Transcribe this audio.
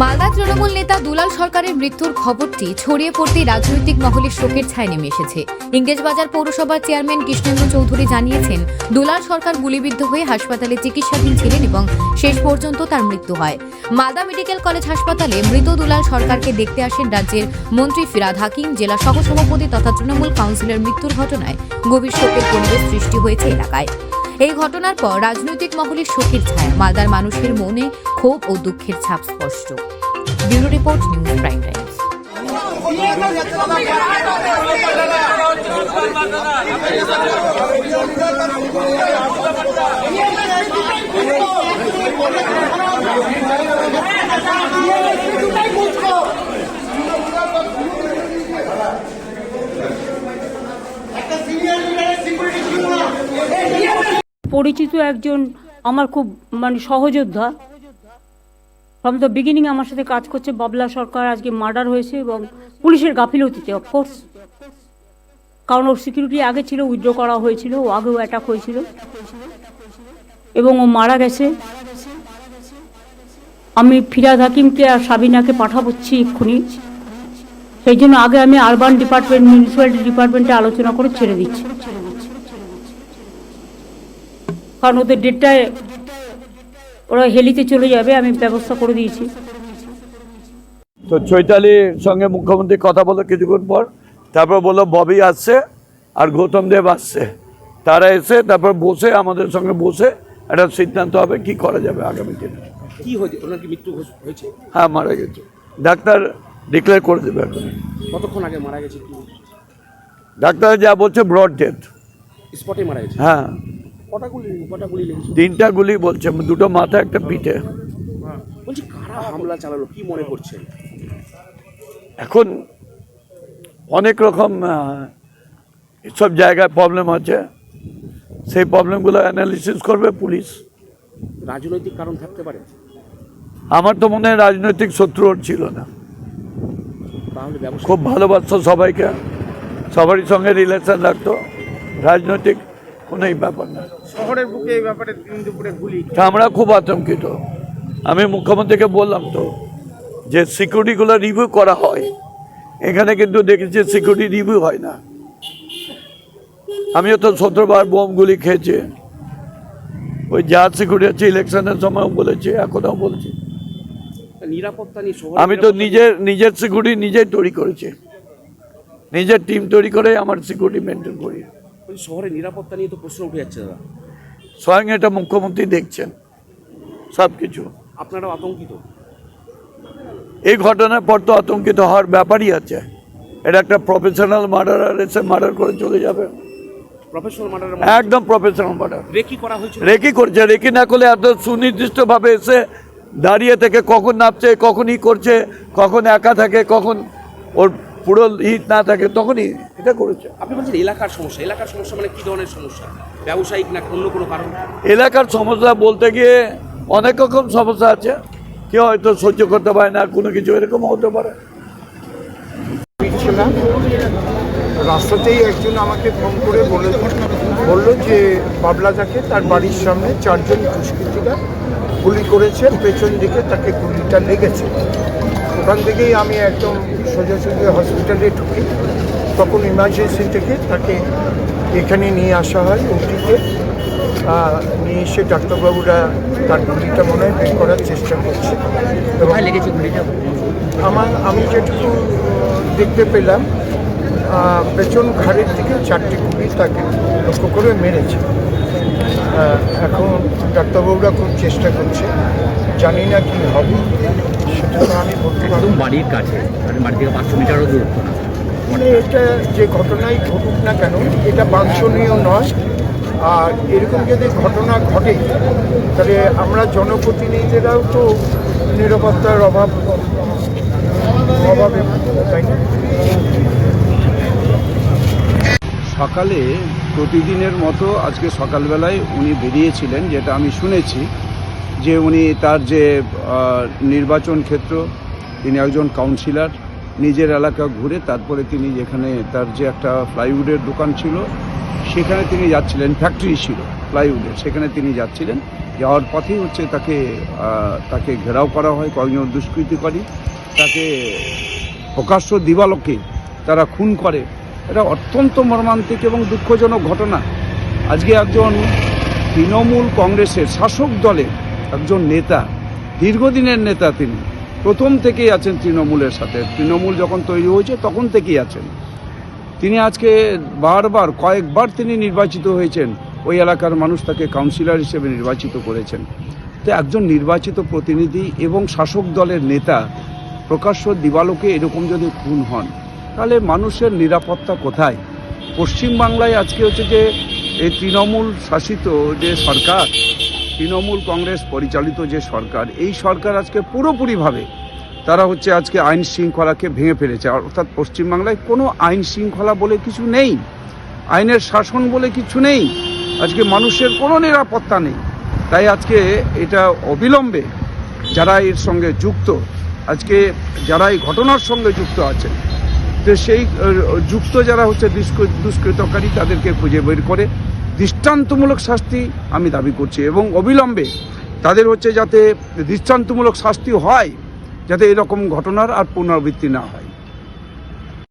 মালদা তৃণমূল নেতা দুলাল সরকারের মৃত্যুর খবরটি ছড়িয়ে পড়তেই রাজনৈতিক মহলে শোকের ছায়া নেমে এসেছে। ইংরেজবাজার পৌরসভার চেয়ারম্যান কৃষ্ণেন্দু চৌধুরী জানিয়েছেন, দুলাল সরকার গুলিবিদ্ধ হয়ে হাসপাতালে চিকিৎসাধীন ছিলেন এবং শেষ পর্যন্ত তার মৃত্যু হয়। মালদা মেডিকেল কলেজ হাসপাতালে মৃত দুলাল সরকারকে দেখতে আসেন রাজ্যের মন্ত্রী ফিরহাদ হাকিম। জেলা সহসভাপতি তথা তৃণমূল কাউন্সিলর মৃত্যুর ঘটনায় গভীর শোকের পরিবেশ সৃষ্টি হয়েছে এলাকায়। এই ঘটনার পর রাজনৈতিক মহলে শোকের ছায়া, মালদার মানুষের মনে ক্ষোভ ও দুঃখের ছাপ স্পষ্ট। Bureau report, news prime Times. পরিচিত একজন আমার খুব সহযোদ্ধা, ফ্রম দ্য বিগিনিং আমার সাথে কাজ করছে। বাবলা সরকার আজকে মার্ডার হয়েছে এবং পুলিশের গাফিলতিতে, অফকোর্স, কারণ ওর সিকিউরিটি আগে ছিল, উইথড্র করা হয়েছিল, ও আগেও অ্যাটাক হয়েছিল এবং ও মারা গেছে। আমি ফিরহাদ হাকিমকে আর সাবিনাকে পাঠাবচ্ছি এক্ষুনি, সেই জন্য আগে আমি আরবান ডিপার্টমেন্ট, মিউনিসিপ্যালিটি ডিপার্টমেন্টে আলোচনা করে ছেড়ে দিচ্ছি, কারণ ওদের ডেটটায় ওরা হেলিতে চলে যাবে, আমি ব্যবস্থা করে দিয়েছি। তো চৈতালির সঙ্গে মুখ্যমন্ত্রী কথা বলো কিছুক্ষণ পর, তারপর বললো ববি আসছে আর গৌতম দেব আসছে, তারা এসে তারপর বসে আমাদের সঙ্গে বসে একটা সিদ্ধান্ত হবে কি করা যাবে আগামী দিনে। কি হয়েছে, ওনার কি মৃত্যু হয়েছে? হ্যাঁ, মারা গেছে, ডাক্তার ডিক্লেয়ার করে দেবে এখন। কতক্ষণ আগে মারা গেছে? কি ডাক্তার যা বলছে ব্রড ডেথ, স্পটে মারা গেছে। হ্যাঁ, কটা গুলি লেগেছে? 3টা গুলি বলছে, 2টো মাথা একটা পিঠে। বলছি কারা হামলা চালালো, কি মনে করছেন? এখন অনেক রকম সব জায়গায় প্রবলেম আছে, সেই প্রবলেমগুলো অ্যানালিসিস করবে পুলিশ। রাজনৈতিক কারণ থাকতে পারে? আমার তো মনে হয় রাজনৈতিক শত্রু ওর ছিল না, তাহলে খুব ভালোবাসতো সবাইকে, সবারই সঙ্গে রিলেশন রাখতো, রাজনৈতিক কোনো ব্যাপার না। শহরের বুকে এই ব্যাপারে দিন দুপুরে গুলি, আমরা খুব আতঙ্কিত। আমি মুখ্যমন্ত্রীকে বললাম তো যে সিকিউরিটিগুলো রিভিউ করা হয়, এখানে কিন্তু দেখেছি সিকিউরিটি রিভিউ হয় না। আমিও তো 17বার বোমগুলি খেয়েছি, ওই যা সিকিউরিটি আছে ইলেকশনের সময়ও বলেছি, এখনও বলছি। নিরাপত্তা নিয়ে আমি তো নিজের সিকিউরিটি নিজেই তৈরি করেছি, নিজের টিম তৈরি করে আমার সিকিউরিটি মেনটেন করি। শহরের নিরাপত্তা নিয়ে তো প্রশ্ন উঠে যাচ্ছে দাদা। স্বয়ং এটা মুখ্যমন্ত্রী দেখছেন সব কিছু। আপনারাও আতঙ্কিত? এই ঘটনার পর তো আতঙ্কিত হওয়ার ব্যাপারই আছে। এটা একটা প্রফেশনাল মার্ডারার এসে মার্ডার করে চলে যাবে, প্রফেশনাল মার্ডার, একদম প্রফেশনাল মার্ডার। রেকি করা হয়েছে? রেকি করছে, রেকি না করলে এত সুনির্দিষ্টভাবে এসে দাঁড়িয়ে থেকে কখন নামছে, কখনই করছে, কখন একা থাকে, কখন ওর পুরো হিট না থাকে, তখনই এটা করেছে। আপনি বলছেন এলাকার সমস্যা, এলাকার সমস্যা মানে কি ধরনের সমস্যা? ব্যবসায়িক না অন্য কোনো কারণ? এলাকার সমস্যা বলতে গিয়ে অনেক রকম সমস্যা আছে, কেউ হয়তো সহ্য করতে পারে না, কোনো কিছু এরকম হতে পারে। রাস্তাতেই একজন আমাকে ফোন করে বললো যে বাবলাদাকে তার বাড়ির সামনে 4 জন দুষ্কৃতীরা গুলি করেছে, পেছন দিকে তাকে গুলিটা লেগেছে। ওখান থেকেই আমি একদম সোজাসুজি হসপিটালে ঢুকি, তখন ইমার্জেন্সি থেকে তাকে এখানে নিয়ে আসা হয় ওটিতে। নিয়ে এসে ডাক্তারবাবুরা তার গুলিটা মনে হয় বের করার চেষ্টা করছে। কোথায় লেগেছে গুলিটা? আমি যেটুকু দেখতে পেলাম, পেছন ঘাড়ের দিকে 4টি গুলি তাকে লক্ষ্য করে মেরেছে। এখন ডাক্তারবাবুরা খুব চেষ্টা করছে, জানি না কি হবে সেটা তো আমি বলতে পারবো। বাড়ির কাছে, মানে বাড়ি থেকে 500 মিটারও দূরত্ব না। মানে এটা যে ঘটনাই ঘটুক না কেন, এটা বাঞ্ছনীয় নয়। আর এরকম যদি ঘটনা ঘটে তাহলে আমরা জনপ্রতিনিধিরাও তো নিরাপত্তার অভাবে, তাই না? সকালে প্রতিদিনের মতো আজকে সকালবেলায় উনি বেরিয়েছিলেন, যেটা আমি শুনেছি যে উনি তার যে নির্বাচন ক্ষেত্র, তিনি একজন কাউন্সিলর, নিজের এলাকা ঘুরে তারপরে তিনি যেখানে তার যে একটা প্লাইউডের দোকান ছিল সেখানে তিনি যাচ্ছিলেন, ফ্যাক্টরি ছিল প্লাইউডের, সেখানে তিনি যাচ্ছিলেন যাওয়ার পথেই হচ্ছে তাকে ঘেরাও করা হয় কয়েকজন দুষ্কৃতিকারী, তাকে প্রকাশ্য দিবালোকে তারা খুন করে। এটা অত্যন্ত মর্মান্তিক এবং দুঃখজনক ঘটনা। আজকে একজন তৃণমূল কংগ্রেসের শাসক দলের একজন নেতা, দীর্ঘদিনের নেতা, তিনি প্রথম থেকেই আছেন তৃণমূলের সাথে, তৃণমূল যখন তৈরি হয়েছে তখন থেকেই আছেন। তিনি আজকে কয়েকবার তিনি নির্বাচিত হয়েছেন, ওই এলাকার মানুষ তাকে কাউন্সিলর হিসেবে নির্বাচিত করেছেন। তো একজন নির্বাচিত প্রতিনিধি এবং শাসক দলের নেতা প্রকাশ্য দিবালোকে এরকম যদি খুন হন, তাহলে মানুষের নিরাপত্তা কোথায়? পশ্চিমবাংলায় আজকে হচ্ছে যে এই তৃণমূল শাসিত যে সরকার, তৃণমূল কংগ্রেস পরিচালিত যে সরকার, এই সরকার আজকে পুরোপুরিভাবে তারা হচ্ছে আজকে আইন শৃঙ্খলাকে ভেঙে ফেলেছে। অর্থাৎ পশ্চিমবাংলায় কোনো আইন শৃঙ্খলা বলে কিছু নেই, আইনের শাসন বলে কিছু নেই, আজকে মানুষের কোনো নিরাপত্তা নেই। তাই আজকে এটা অবিলম্বে যারা এর সঙ্গে যুক্ত, আজকে যারা এই ঘটনার সঙ্গে যুক্ত আছেন, তো সেই যুক্ত যারা হচ্ছে দুষ্কৃতকারী, তাদেরকে খুঁজে বের করে দৃষ্টান্তমূলক শাস্তি আমি দাবি করছি, এবং অবিলম্বে তাদের হচ্ছে যাতে দৃষ্টান্তমূলক শাস্তি হয়, যাতে এরকম ঘটনার আর পুনরাবৃত্তি না হয়।